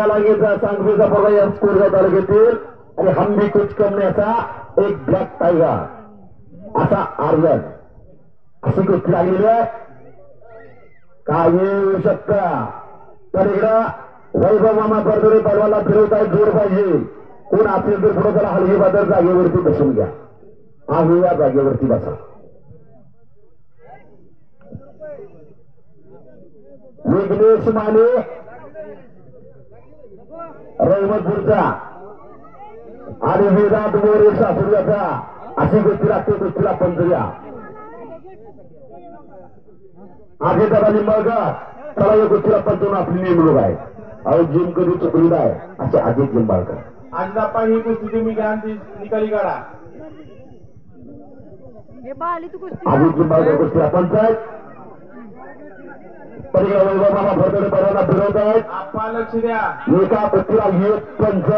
लागेचा सांगलीचा बघा या स्कूलच्या तालुक्यातील आणि हंबी कुच करण्याचा एक ब्लॅक टायगर असा आर्यन अशी कुस्ती लागलेली आहे. काय येऊ शकता तर इकडं वैभव मामा परदुरे परवाला फिरवताय जोड पाहिजे. कोण असेल तर पुढे त्याला हलगी बाजार जागेवरती बसून घ्या. आहे या जागेवरती बसा. विघ्नेश माने रहिमतपूरचा आणि विराट मोरे सासुर्याचा अशी गोष्टी लागते. गोष्टीला पंचर्या आधी त्याला निंबाळकर त्याला या गोष्टीला पंचवून आपली नेमणूक आहे. अहो जिम कधी चुकली नाही असे अधिक निंबाळकर. आज आपण ही गोष्टी तुम्ही घ्या निकाली काढा. अधिक निंबाळकर गोष्टीला पंचायत परिवाराला भरतडे पर्वाला फिरवत आहेत. आपण लक्ष द्या. एका गोष्टीला एक पंच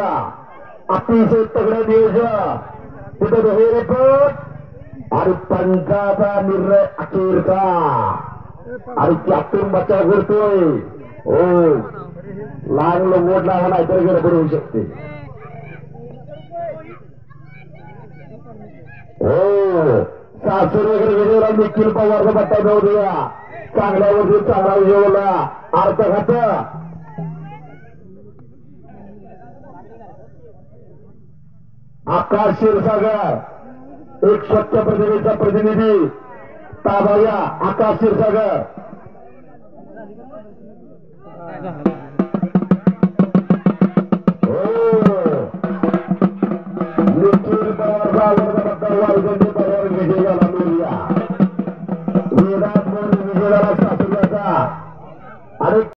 अतिशय तगडं नियोजन तिथे दोहे रिपोर्ट आणि पंचाचा निर्णय अखेरचा आणि त्यातून बचाव करतोय. हो लागलं मोठ लावा नाही तर गडबड होऊ शकते. हो सासूर वगैरे वेगवेगळा निखिल पवारचा पट्टा जाऊ द्या. चांगल्यावरती चांगला जेवला अर्थ खात आकाश क्षीरसागर एक स्वच्छ प्रतिमेचा प्रतिनिधी ताबाया आकाश क्षीरसागर